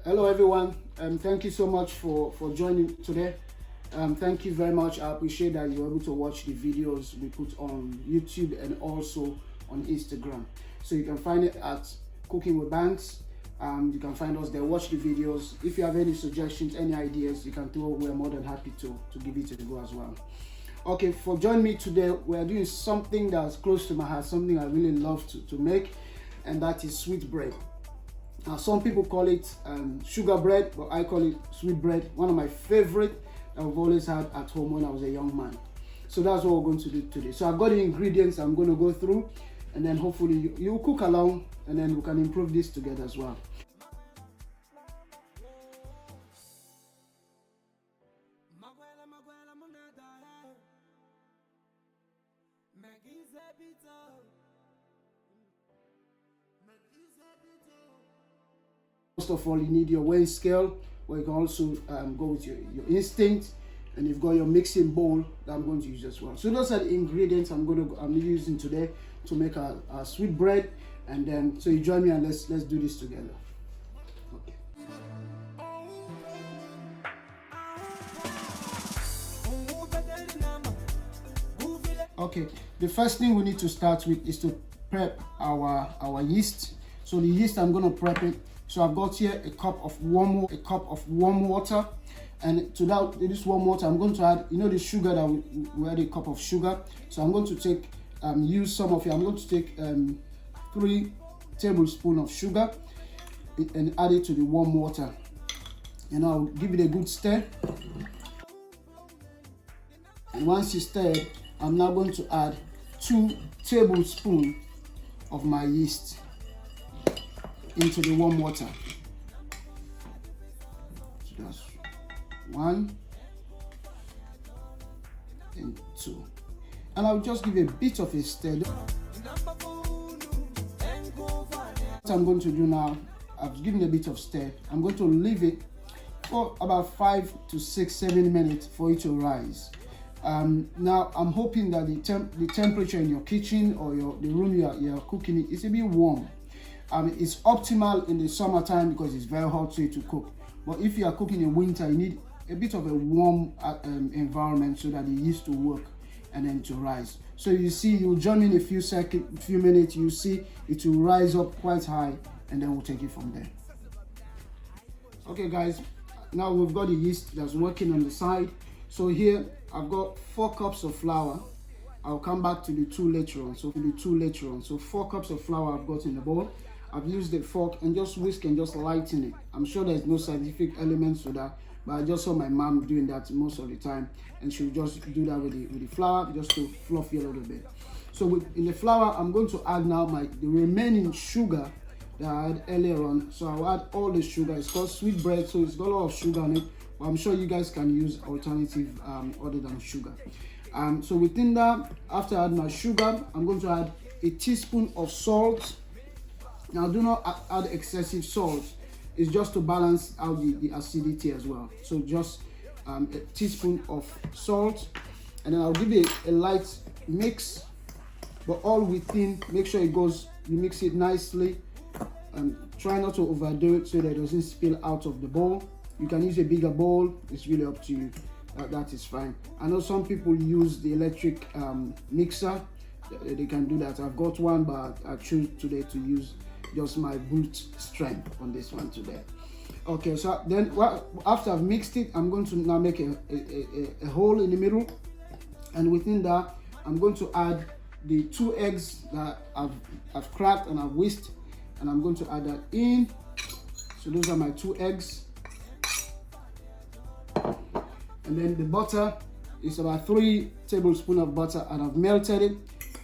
Hello everyone, thank you so much for joining today. Thank you very much. I appreciate that you're able to watch the videos we put on YouTube and also on Instagram. So you can find it at Cooking with Banks. You can find us there, watch the videos. If you have any suggestions, any ideas, you can throw. We're more than happy to give it a go as well. Okay, for joining me today, we're doing something that's close to my heart, something I really love to make, and that is sweet bread. Now, some people call it sugar bread, but I call it sweet bread. One of my favorite that I've always had at home when I was a young man. So that's what we're going to do today. So I've got the ingredients I'm going to go through, and then hopefully you'll cook along, and then we can improve this together as well. First of all, you need your weighing scale, or you can also go with your instinct, and you've got your mixing bowl that I'm going to use as well. So those are the ingredients I'm using today to make our sweet bread, and then so you join me and let's do this together. Okay, the first thing we need to start with is to prep our yeast. So the yeast, I'm going to prep it. So I've got here a cup of warm water, and to this warm water I'm going to add, the sugar that we had, a cup of sugar. So I'm going to take use some of it. I'm going to take 3 tablespoons of sugar and add it to the warm water, and I'll give it a good stir. And once you stir it, I'm now going to add 2 tablespoons of my yeast into the warm water. So that's 1 and 2, and I'll just give a bit of a stir. What I'm going to do now, I've given a bit of stir. I'm going to leave it for about 5 to 6, 7 minutes for it to rise. Now I'm hoping that the temperature in your kitchen or the room you're cooking it is a bit warm. It's optimal in the summertime because it's very hot to cook. But if you are cooking in winter, you need a bit of a warm environment so that the yeast will work and then to rise. So you see, you'll join in a few minutes, you see it will rise up quite high, and then we'll take it from there. Okay guys, now we've got the yeast that's working on the side. So here I've got 4 cups of flour. I'll come back to the 2 later on. So 4 cups of flour I've got in the bowl. I've used a fork and just whisk and just lighten it. I'm sure there's no scientific elements to that, but I just saw my mom doing that most of the time, and she'll just do that with the flour just to fluff it a little bit. So in the flour, I'm going to add now the remaining sugar that I had earlier on. So I'll add all the sugar. It's called sweet bread, so it's got a lot of sugar on it, but I'm sure you guys can use alternative other than sugar. So within that, after I add my sugar, I'm going to add a teaspoon of salt. Now do not add excessive salt. It's just to balance out the acidity as well. So just a teaspoon of salt, and then I'll give it a light mix, but all within. Make sure you mix it nicely, and try not to overdo it so that it doesn't spill out of the bowl. You can use a bigger bowl, it's really up to you. That is fine. I know some people use the electric mixer. They can do that. I've got one, but I choose today to use just my brute strength on this one today. Okay, so then after I've mixed it, I'm going to now make a hole in the middle, and within that I'm going to add the 2 eggs that I've cracked and I've whisked, and I'm going to add that in. So those are my 2 eggs. And then the butter is about 3 tablespoons of butter, and I've melted it,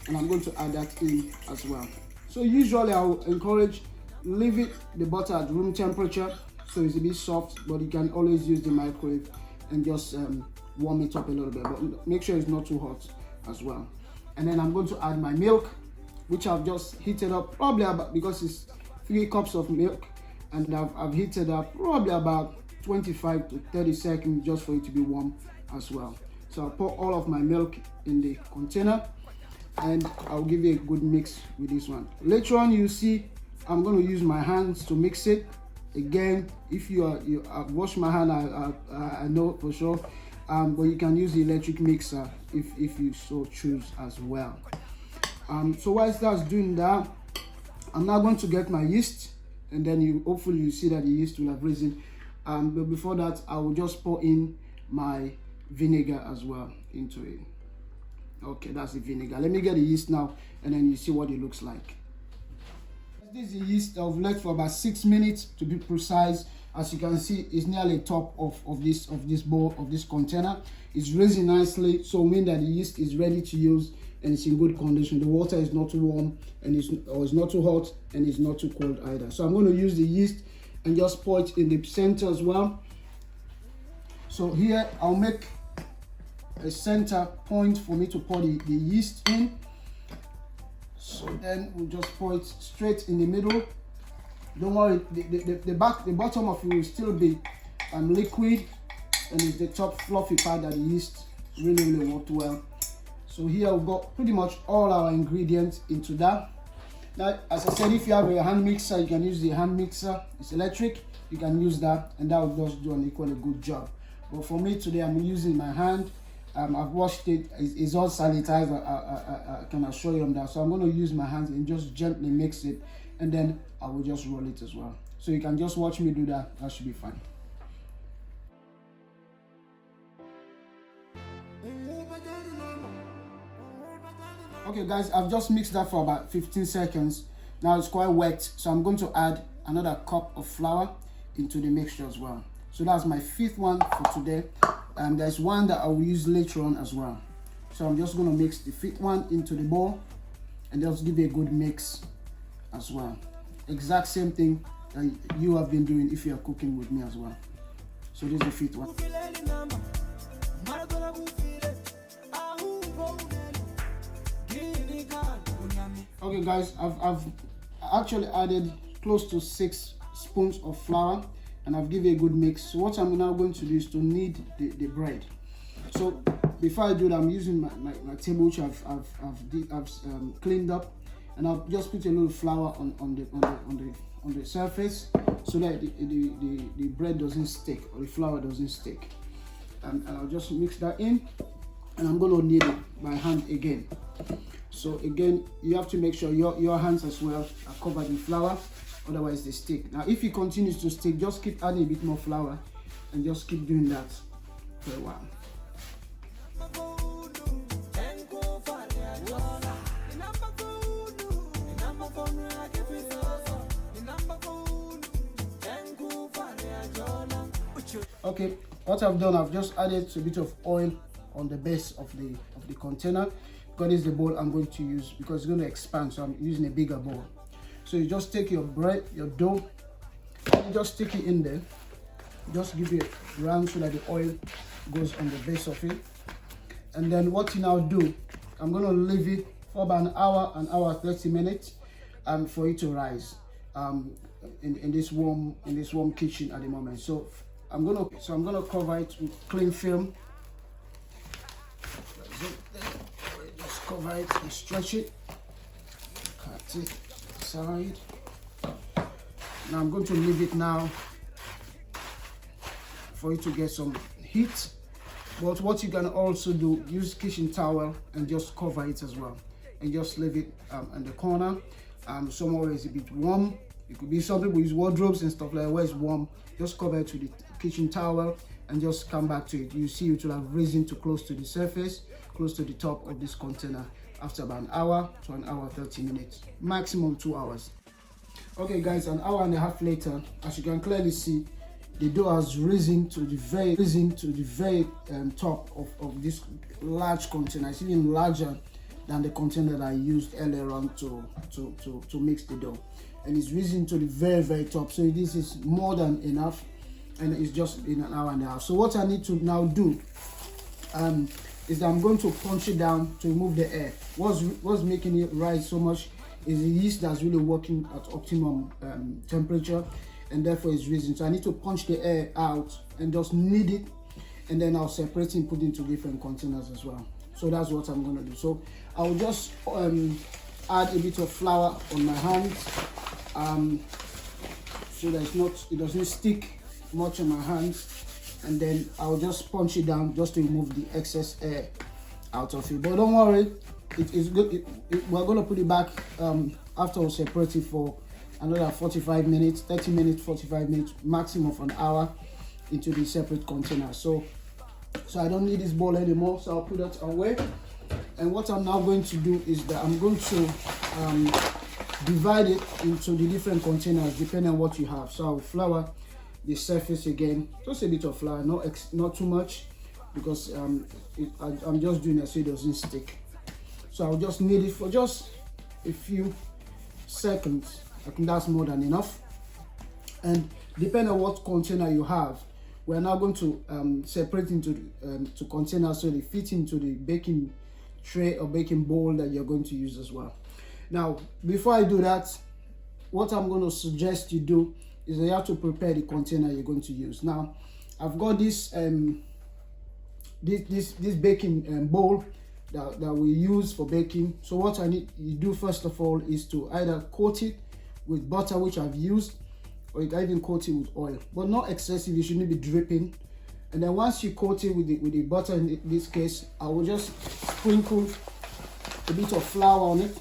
and I'm going to add that in as well. So usually I will encourage leave the butter at room temperature so it's a bit soft, but you can always use the microwave and just warm it up a little bit, but make sure it's not too hot as well. And then I'm going to add my milk, which I've just heated up probably about, because it's 3 cups of milk, and I've heated up probably about 25 to 30 seconds just for it to be warm as well. So I'll pour all of my milk in the container, and I'll give you a good mix with this one. Later on, you see I'm going to use my hands to mix it Again, if you wash my hand, I know for sure, but you can use the electric mixer if you so choose as well. So whilst that's doing that, I'm now going to get my yeast, and then hopefully you see that the yeast will have risen. But before that, I will just pour in my vinegar as well into it. Okay, that's the vinegar. Let me get the yeast now, and then you see what it looks like. This is the yeast I've left for about 6 minutes to be precise. As you can see, it's nearly top of this bowl, of this container. It's raising nicely, so mean that the yeast is ready to use and it's in good condition. The water is not too warm and it's not too hot and it's not too cold either. So I'm going to use the yeast and just pour it in the center as well. So here I'll make a center point for me to pour the yeast in. So then we'll just pour it straight in the middle. Don't worry, the bottom of it will still be liquid, and it's the top fluffy part that the yeast really worked well. So here we've got pretty much all our ingredients into that. Now, as I said, if you have a hand mixer, you can use the hand mixer. It's electric, you can use that, and that will just do an equally good job. But for me today, I'm using my hand. I've washed it, it's all sanitized, I can assure you on that. So I'm going to use my hands and just gently mix it, and then I will just roll it as well. So you can just watch me do that, that should be fine. Okay guys, I've just mixed that for about 15 seconds. Now it's quite wet, so I'm going to add another cup of flour into the mixture as well. So that's my 5th one for today. And there's one that I will use later on as well. So I'm just going to mix the 5th one into the bowl and just give it a good mix as well. Exact same thing that you have been doing if you are cooking with me as well. So this is the 5th one. Okay guys, I've actually added close to 6 spoons of flour, and I've given a good mix. So what I'm now going to do is to knead the bread. So before I do that, I'm using my table which I've cleaned up, and I'll just put a little flour on the surface so that the bread doesn't stick, or the flour doesn't stick. And I'll just mix that in, and I'm going to knead it by hand again. So again, you have to make sure your hands as well are covered in flour, otherwise they stick. Now if it continues to stick, just keep adding a bit more flour and just keep doing that for a while. Okay, what I've done, I've just added a bit of oil on the base of the container, because this is the bowl I'm going to use, because it's going to expand, so I'm using a bigger bowl. So you just take your bread, your dough, and you just stick it in there. Just give it a round so that the oil goes on the base of it. And then what you now do, I'm going to leave it for about an hour 30 minutes for it to rise in this warm kitchen at the moment. So I'm gonna cover it with cling film. Just cover it and stretch it. Cut it aside. Now I'm going to leave it now for it to get some heat. But what you can also do, use kitchen towel and just cover it as well, and just leave it in the corner. Somewhere is a bit warm. It could be some people use wardrobes and stuff like that where it's warm. Just cover it with the kitchen towel and just come back to it. You see it will have risen to close to the surface, close to the top of this container after about an hour to an hour 30 minutes, maximum 2 hours. Okay guys, an hour and a half later, as you can clearly see, the dough has risen to the very top of this large container. It's even larger than the container that I used earlier on to mix the dough, and it's risen to the very top. So this is more than enough, and it's just in an hour and a half. So what I need to now do is that I'm going to punch it down to remove the air. What's making it rise so much is the yeast that's really working at optimum temperature, and therefore it's rising. So I need to punch the air out and just knead it, and then I'll separate it and put it into different containers as well. So that's what I'm going to do. So I'll just add a bit of flour on my hands. So so that it doesn't stick much on my hands. And then I'll just punch it down just to remove the excess air out of it. But don't worry, it is good. We're going to put it back after we separate it for another 45 minutes, 30 minutes, 45 minutes, maximum of an hour into the separate container. So I don't need this bowl anymore, so I'll put that away. And what I'm now going to do is that I'm going to divide it into the different containers depending on what you have. So I'll flour the surface again, just a bit of flour, not too much, because I'm just doing it so it doesn't stick. So I'll just knead it for just a few seconds. I think that's more than enough. And depending on what container you have, we're now going to separate into to containers so they fit into the baking tray or baking bowl that you're going to use as well. Now, before I do that, what I'm going to suggest you do is that you have to prepare the container you're going to use. Now, I've got this this baking bowl that we use for baking. So what I need you do first of all is to either coat it with butter, which I've used, or you can even coat it with oil, but not excessive. You shouldn't be dripping. And then once you coat it with the butter, in this case, I will just sprinkle a bit of flour on it.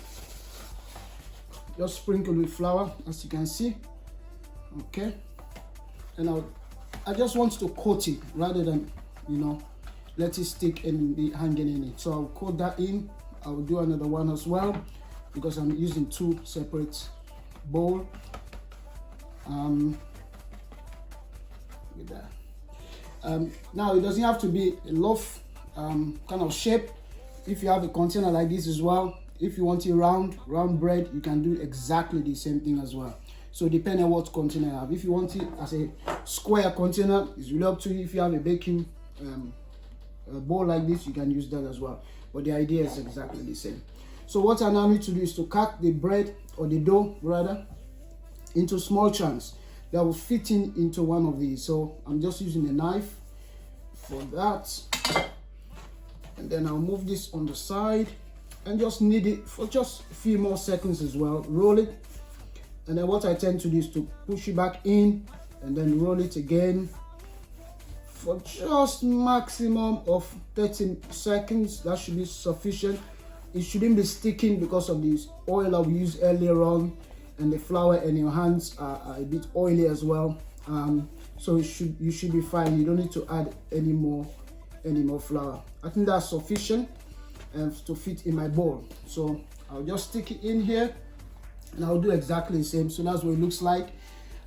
Just sprinkle with flour, as you can see. Okay, and I just want to coat it rather than, you know, let it stick and be hanging in it. So I'll coat that in. I will do another one as well because I'm using two separate bowl. With that. Now it doesn't have to be a loaf kind of shape. If you have a container like this as well, if you want it round bread, you can do exactly the same thing as well. So depending on what container you have. If you want it as a square container, it's really up to you. If you have a baking bowl like this, you can use that as well. But the idea is exactly the same. So what I now need to do is to cut the bread, or the dough rather, into small chunks that will fit into one of these. So I'm just using a knife for that. And then I'll move this on the side and just knead it for just a few more seconds as well. Roll it. And then what I tend to do is to push it back in and then roll it again for just maximum of 30 seconds. That should be sufficient. It shouldn't be sticking because of this oil that we used earlier on, and the flour and your hands are a bit oily as well. So you should be fine. You don't need to add any more flour. I think that's sufficient to fit in my bowl. So I'll just stick it in here. And I'll do exactly the same. So that's what it looks like.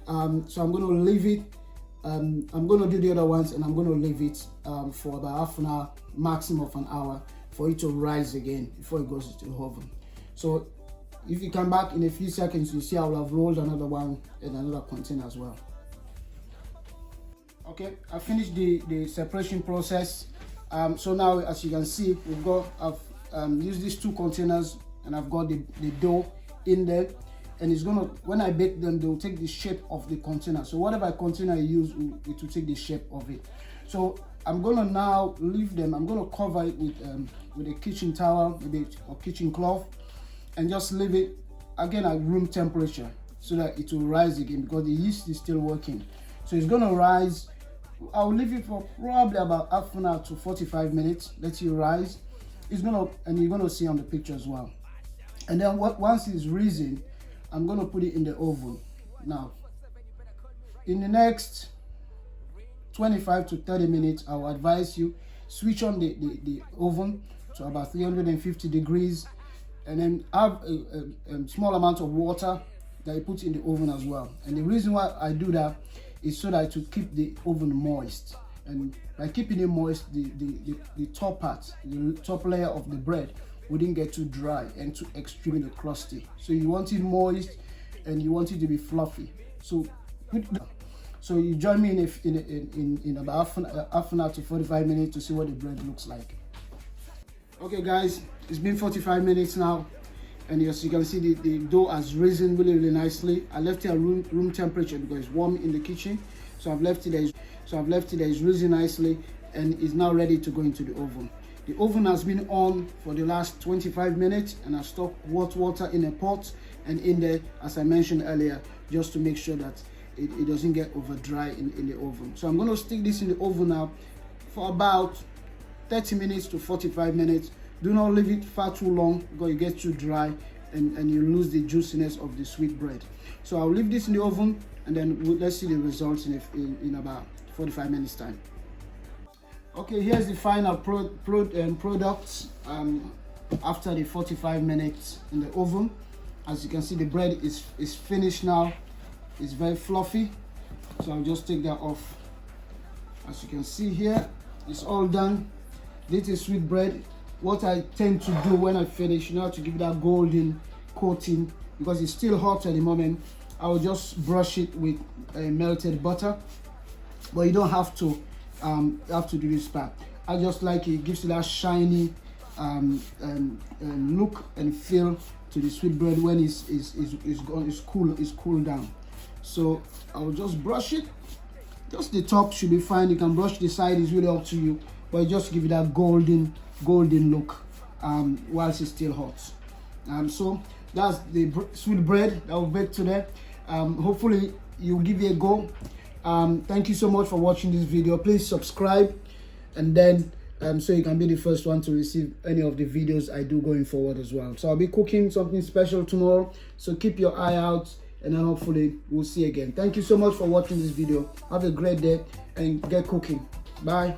So I'm going to leave it. I'm going to do the other ones, and I'm going to leave it for about half an hour, maximum of an hour, for it to rise again before it goes into the oven. So if you come back in a few seconds, you see I will have rolled another one in another container as well. Okay, I finished the separation process. So now, as you can see, I've used these two containers, and I've got the dough in there, and it's gonna, when I bake them, they'll take the shape of the container. So whatever container you use, it will take the shape of it. So I'm gonna now leave them. I'm gonna cover it with a kitchen towel, maybe, or kitchen cloth, and just leave it again at room temperature so that it will rise again, because the yeast is still working. So it's gonna rise. I'll leave it for probably about half an hour to 45 minutes. Let it rise. It's gonna, and you're gonna see on the picture as well. And then once it's risen, I'm gonna put it in the oven. Now, in the next 25 to 30 minutes, I will advise you switch on the oven to about 350 degrees, and then have a small amount of water that you put in the oven as well. And the reason why I do that is so that to keep the oven moist. And by keeping it moist, the top part, the top layer of the bread wouldn't get too dry and too extremely crusty. So you want it moist and you want it to be fluffy. So you join me in about half an hour to 45 minutes to see what the bread looks like. Okay guys, it's been 45 minutes now, and as you can see, the dough has risen really nicely. I left it at room temperature because it's warm in the kitchen. So I've left it there. It's risen nicely and is now ready to go into the oven. The oven has been on for the last 25 minutes, and I've stocked hot water in a pot and in there, as I mentioned earlier, just to make sure that it doesn't get over dry in the oven. So I'm going to stick this in the oven now for about 30 minutes to 45 minutes. Do not leave it far too long because it gets too dry and you lose the juiciness of the sweet bread. So I'll leave this in the oven, and then let's see the results in about 45 minutes time. Okay, here's the final products after the 45 minutes in the oven. As you can see, the bread is finished now. It's very fluffy, so I'll just take that off. As you can see here, it's all done. This is sweet bread. What I tend to do when I finish, to give it that golden coating, because it's still hot at the moment, I will just brush it with melted butter. But you don't have to do this part. I just like it gives you that shiny look and feel to the sweet bread when it's cooled down. So I'll just brush it. Just the top should be fine. You can brush the side, it's really up to you, but just give it that golden look whilst it's still hot. So that's the sweet bread that we baked today. Hopefully you'll give it a go. Thank you so much for watching this video. Please subscribe, and then so you can be the first one to receive any of the videos I do going forward as well. So I'll be cooking something special tomorrow, so keep your eye out, and then hopefully we'll see you again. Thank you so much for watching this video. Have a great day and get cooking. Bye.